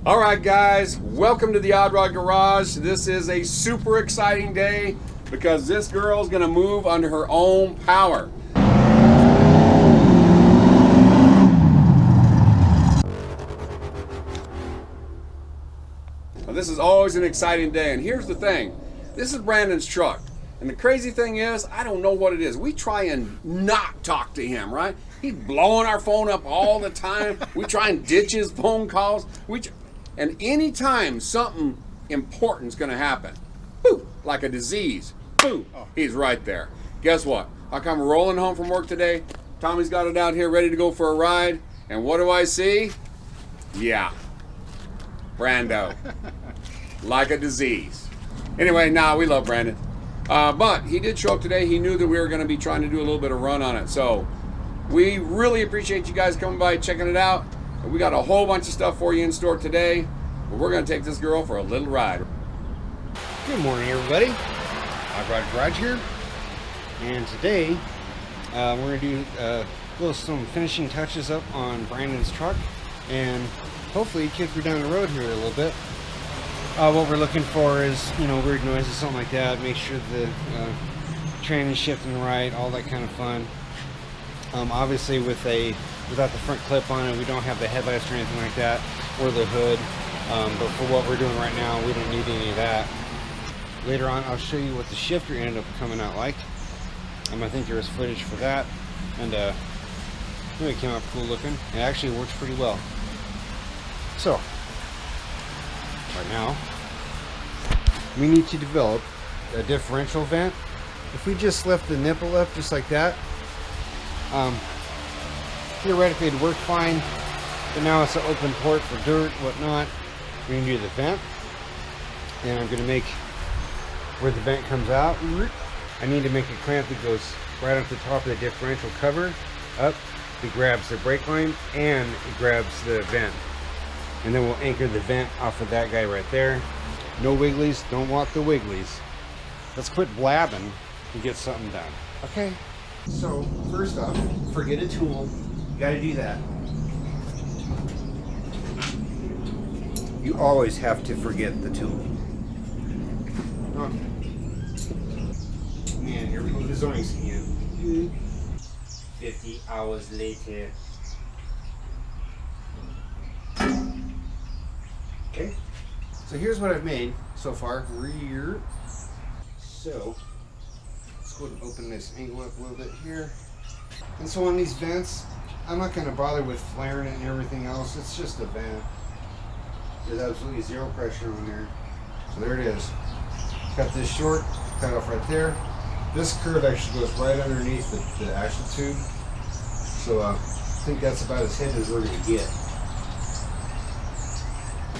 All right, guys, welcome to the Odd Rod Garage. This is a super exciting day because this girl's gonna move under her own power. Now, this is always an exciting day, and here's the thing. This is Brandon's truck, and the crazy thing is, I don't know what it is. We try and not talk to him, right? He's blowing our phone up all the time. We try and ditch his phone calls. And anytime something important's gonna happen, boo, like a disease, boo, he's right there. Guess what? I come rolling home from work today. Tommy's got it out here ready to go for a ride. And what do I see? Yeah, Brando, like a disease. Anyway, we love Brandon. But he did show up today. He knew that we were gonna be trying to do a little bit of run on it. So we really appreciate you guys coming by, checking it out. We got a whole bunch of stuff for you in store today, but we're going to take this girl for a little ride. Good morning, everybody. Odd Rod Garage here, and today we're going to do some finishing touches up on Brandon's truck, and hopefully kick her down the road here a little bit. What we're looking for is, weird noises, something like that. Make sure the train is shifting right, all that kind of fun. Obviously, without the front clip on it, we don't have the headlights or anything like that, or the hood. But for what we're doing right now, we don't need any of that. Later on, I'll show you what the shifter ended up coming out like. I think there was footage for that, and it came out cool looking. It actually works pretty well. So, right now, we need to develop a differential vent. If we just left the nipple up just like that, theoretically it'd work fine, but now it's an open port for dirt, whatnot. We're going to do the vent, and I'm going to make where the vent comes out. I need to make a clamp that goes right up the top of the differential cover, up. It grabs the brake line and it grabs the vent, and then we'll anchor the vent off of that guy right there. No wigglies, don't want the wigglies. Let's quit blabbing and get something done. Okay, so first off, forget a tool. You gotta do that. You always have to forget the tool. Oh. Man, here we go, the zoinks again. 50 hours later. Okay, so here's what I've made so far. So, let's go and open this angle up a little bit here. And so on these vents, I'm not going to bother with flaring it and everything else. It's just a vent. There's absolutely zero pressure on there. So there it is. Got this short cut off right there. This curve actually goes right underneath the axle tube. So I think that's about as hidden as we're going to get.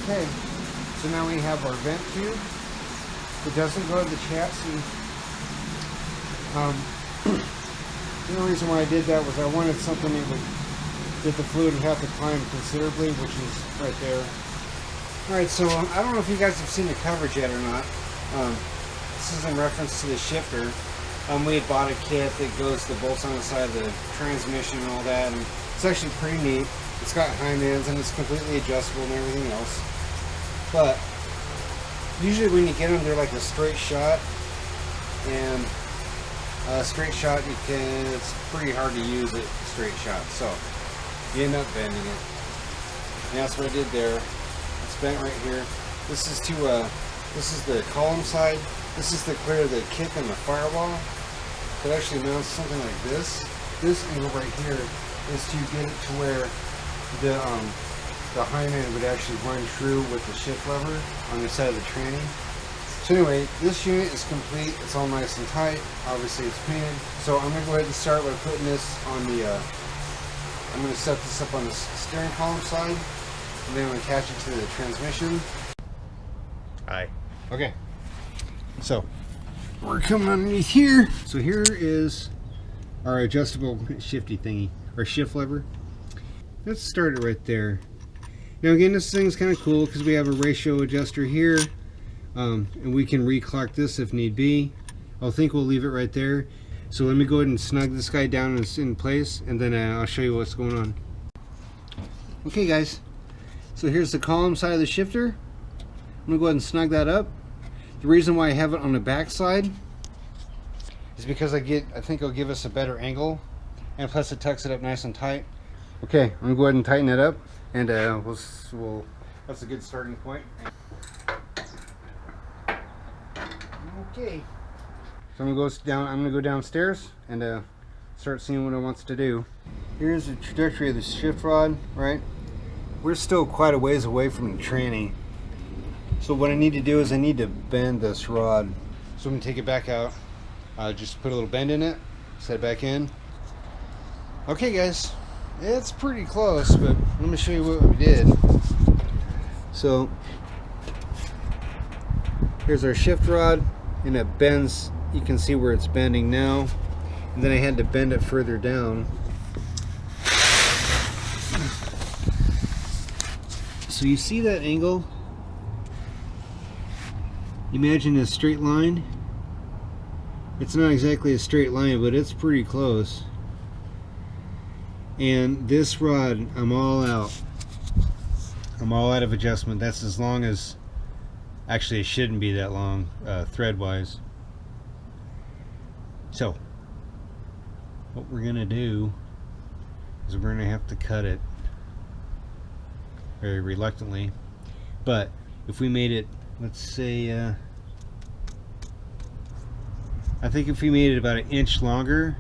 Okay, so now we have our vent tube. It doesn't go to the chassis. The only reason why I did that was I wanted something that the fluid would have to climb considerably, which is right there. Alright, so I don't know if you guys have seen the coverage yet or not. This is in reference to the shifter. We had bought a kit that goes the bolts on the side of the transmission and all that, and it's actually pretty neat. It's got hind ends and it's completely adjustable and everything else. But usually when you get them, they're like a straight shot, and a straight shot, it's pretty hard to use it straight shot, so you end up bending it. And that's what I did there. It's bent right here. This is the column side. This is to clear the kick and the firewall. It actually mounts something like this. This angle right here is to get it to where the hind end would actually run true with the shift lever on the side of the tranny. So anyway, this unit is complete. It's all nice and tight. Obviously it's painted. So I'm going to go ahead and start by putting this on the, I'm going to set this up on the steering column side, and then I'm going to attach it to the transmission. Alright. Okay. So, we're coming underneath here. So here is our adjustable shifty thingy, our shift lever. Let's start it right there. Now again, this thing's kind of cool because we have a ratio adjuster here. And we can reclock this if need be. I think we'll leave it right there. So let me go ahead and snug this guy down in place, and then I'll show you what's going on. Okay guys, So here's the column side of the shifter. I'm gonna go ahead and snug that up. The reason why I have it on the back side is because I think it'll give us a better angle, and plus it tucks it up nice and tight. Okay, I'm gonna go ahead and tighten that up, and we'll that's a good starting point. Okay. So I'm gonna go downstairs and start seeing what it wants to do. Here's the trajectory of the shift rod, right? We're still quite a ways away from the tranny. So what I need to do is I need to bend this rod. So I'm gonna take it back out. Just put a little bend in it, set it back in. Okay guys, it's pretty close, but let me show you what we did. So here's our shift rod, and it bends. You can see where it's bending now, and then I had to bend it further down. So you see that angle? Imagine a straight line. It's not exactly a straight line, but it's pretty close. And this rod, I'm all out. I'm all out of adjustment. That's as long as, actually it shouldn't be that long, thread wise. So what we're gonna do is we're gonna have to cut it very reluctantly. But if we made it, let's say, I think if we made it about an inch longer,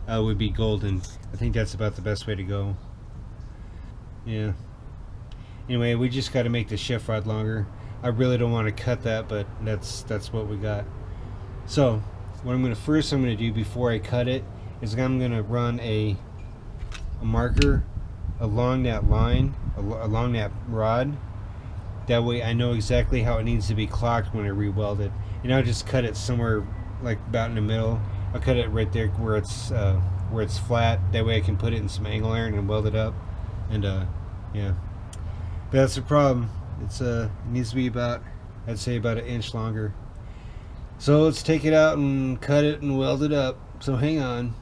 it would be golden. I think that's about the best way to go. Yeah. Anyway, we just got to make the shift rod longer. I really don't want to cut that, but that's what we got. So what I'm going to do before I cut it is I'm going to run a marker along that line, along that rod. That way I know exactly how it needs to be clocked when I re-weld it. And I'll just cut it somewhere like about in the middle. I'll cut it right there where it's flat. That way I can put it in some angle iron and weld it up. And yeah, but that's the problem. It needs to be about, I'd say about an inch longer. So let's take it out and cut it and weld it up. So hang on.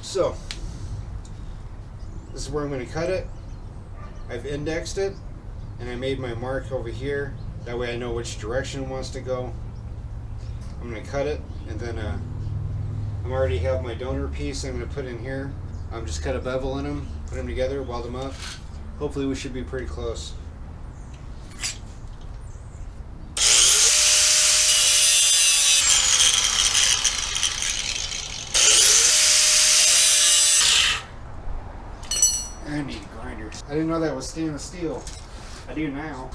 So this is where I'm going to cut it. I've indexed it, and I made my mark over here. That way I know which direction it wants to go. I'm going to cut it, and then I already have my donor piece I'm going to put in here. I'm just cut a bevel in them, put them together, weld them up. Hopefully we should be pretty close. I need a grinder. I didn't know that was stainless steel. I do now.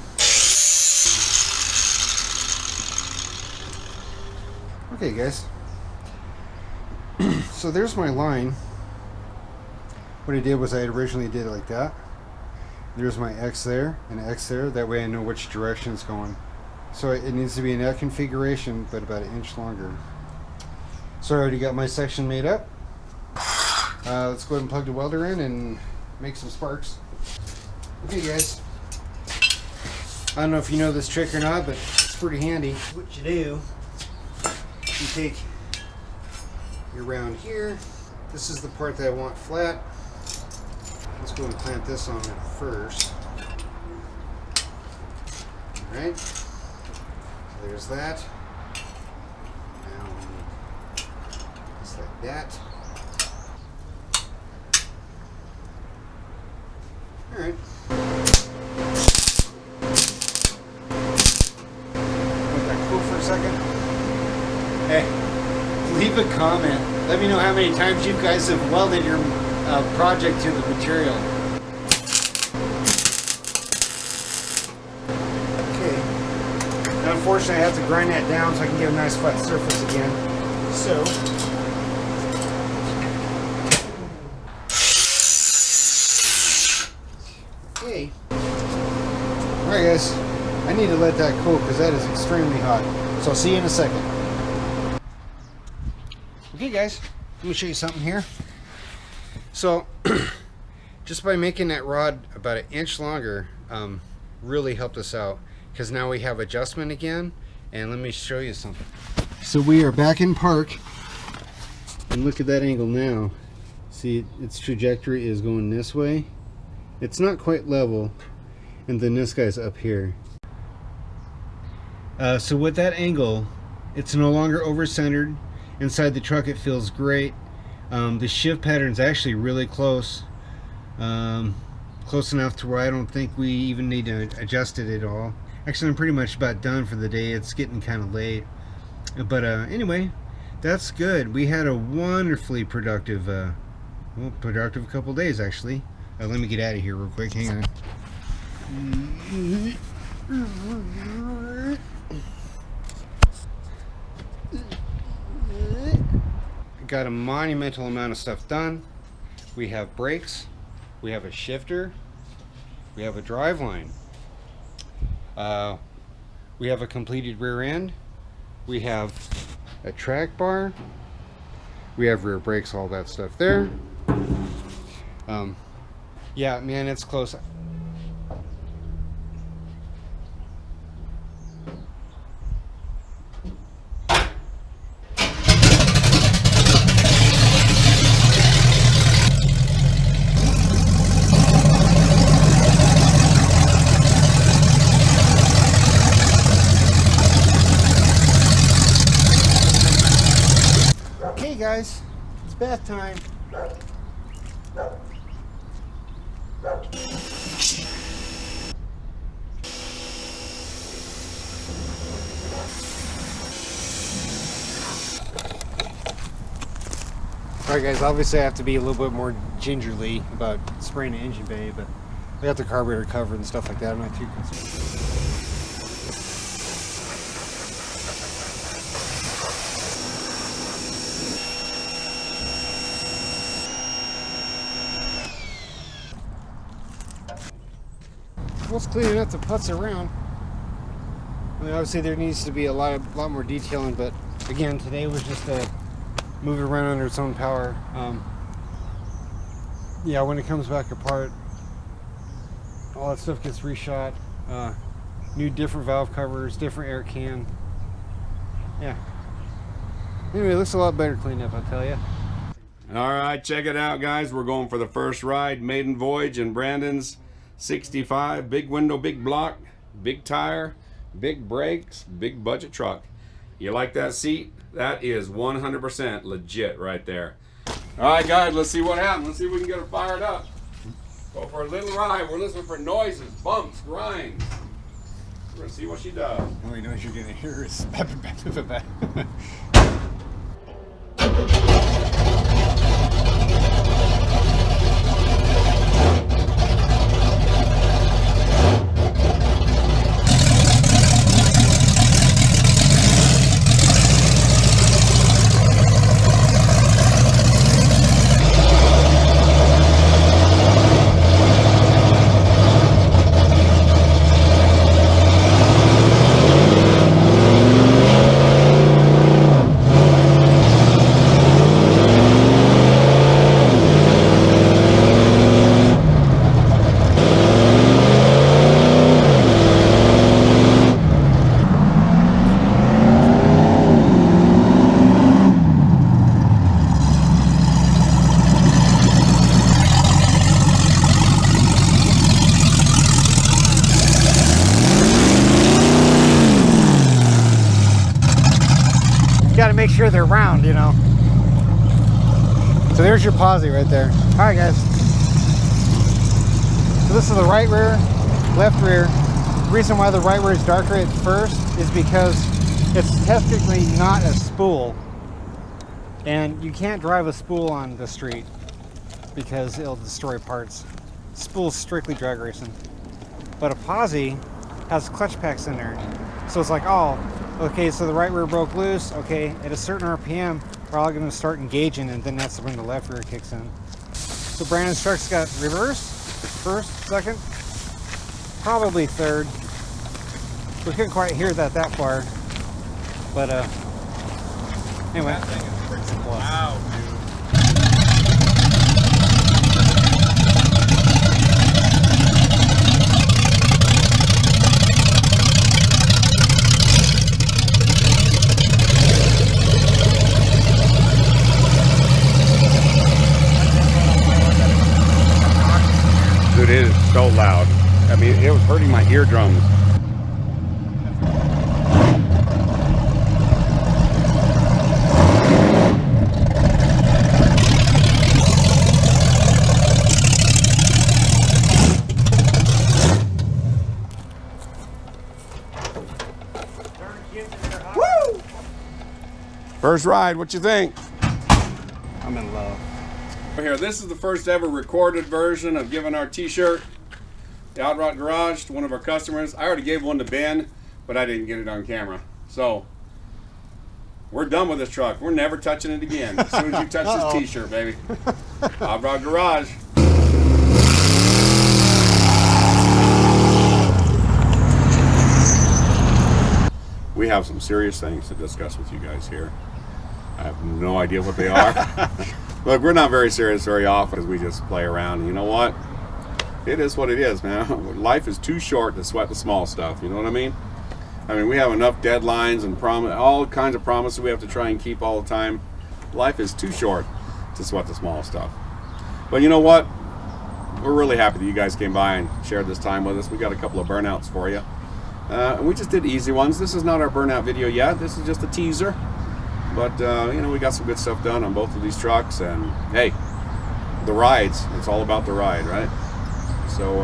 Okay guys, so there's my line. What I did was I originally did it like that. There's my X there and X there. That way I know which direction it's going. So it needs to be in that configuration, but about an inch longer. So I already got my section made up. Let's go ahead and plug the welder in and make some sparks. Okay guys, I don't know if you know this trick or not, but it's pretty handy. What you do, you take your round here. This is the part that I want flat. Let's go and clamp this on it first. Alright, so there's that. Now just like that. Alright. Let that cool for a second. Hey, leave a comment. Let me know how many times you guys have welded your project to the material. Okay. Now unfortunately I have to grind that down so I can get a nice flat surface again. So okay. Alright guys, I need to let that cool because that is extremely hot. So I'll see you in a second. Okay guys, let me show you something here. So just by making that rod about an inch longer really helped us out, because now we have adjustment again. And let me show you something. So we are back in park, and look at that angle now. See, its trajectory is going this way. it's not quite level, and then this guy's up here. So with that angle, it's no longer over-centered. Inside the truck it feels great. The shift pattern's actually really close. Close enough to where I don't think we even need to adjust it at all. Actually, I'm pretty much about done for the day. It's getting kind of late. But anyway, that's good. We had a wonderfully productive, productive couple days actually. Let me get out of here real quick. Hang on. Got a monumental amount of stuff done. We have brakes, we have a shifter, we have a driveline, we have a completed rear end, we have a track bar, we have rear brakes, all that stuff there. Yeah, man, it's close. Okay guys, it's bath time. Alright guys, obviously I have to be a little bit more gingerly about spraying the engine bay, but I got the carburetor covered and stuff like that. I'm not too concerned. What's cleaning up the putts around? I mean, obviously there needs to be a lot more detailing, but again, today was just a move it around under its own power. Yeah, when it comes back apart, all that stuff gets reshot. New different valve covers, different air can. Yeah. Anyway, it looks a lot better cleaned up, I'll tell you. All right, check it out, guys. We're going for the first ride, maiden voyage in Brandon's 65, big window, big block, big tire, big brakes, big budget truck. You like that seat? That is 100% legit right there. All right, guys, let's see what happens. Let's see if we can get her fired up. Go for a little ride. We're listening for noises, bumps, grinds. We're gonna see what she does. The only noise you're gonna hear is bap, bap, bap, bap. Got to make sure they're round, you know. So there's your posi right there. All right, guys. So this is the right rear, left rear. The reason why the right rear is darker at first is because it's technically not a spool, and you can't drive a spool on the street because it'll destroy parts. Spool's strictly drag racing, but a posi has clutch packs in there, so it's like, oh, okay, so the right rear broke loose. Okay, at a certain RPM, we're all going to start engaging, and then that's when the left rear kicks in. So Brandon's truck's got reverse, first, second, probably third. We couldn't quite hear that far, but anyway. That thing is pretty loud, dude. It is. I mean, it was hurting my eardrums. Woo! First ride, what you think? I'm in love. Here, this is the first ever recorded version of giving our t-shirt, the Odd Rod Garage, to one of our customers. I already gave one to Ben, but I didn't get it on camera. So, we're done with this truck. We're never touching it again. As soon as you touch this t-shirt, baby. Odd Rod Garage. We have some serious things to discuss with you guys here. I have no idea what they are. Look, we're not very serious very often because we just play around. And you know what? It is what it is, man. Life is too short to sweat the small stuff. You know what I mean? I mean, we have enough deadlines and all kinds of promises we have to try and keep all the time. Life is too short to sweat the small stuff. But you know what? We're really happy that you guys came by and shared this time with us. We got a couple of burnouts for you. And we just did easy ones. This is not our burnout video yet. This is just a teaser. But, you know, we got some good stuff done on both of these trucks. And, hey, the rides. It's all about the ride, right? So,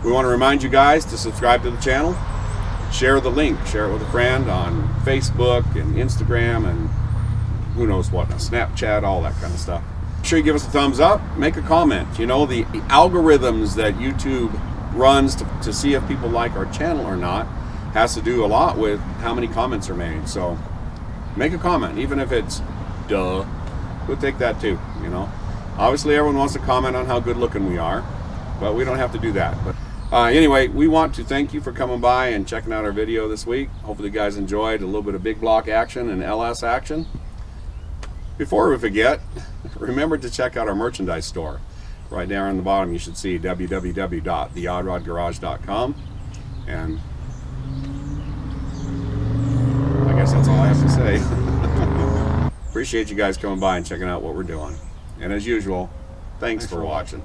we want to remind you guys to subscribe to the channel. Share the link. Share it with a friend on Facebook and Instagram and who knows what, Snapchat, all that kind of stuff. Make sure you give us a thumbs up. Make a comment. You know, the algorithms that YouTube runs to see if people like our channel or not has to do a lot with how many comments are made. So make a comment, even if it's duh. We'll take that too, you know. Obviously everyone wants to comment on how good looking we are, but we don't have to do that. But anyway, we want to thank you for coming by and checking out our video this week. Hopefully you guys enjoyed a little bit of big block action and LS action. Before we forget, remember to check out our merchandise store. Right there on the bottom you should see www.theoddrodgarage.com, and I guess that's all I have to say. Appreciate you guys coming by and checking out what we're doing. And as usual, thanks for watching.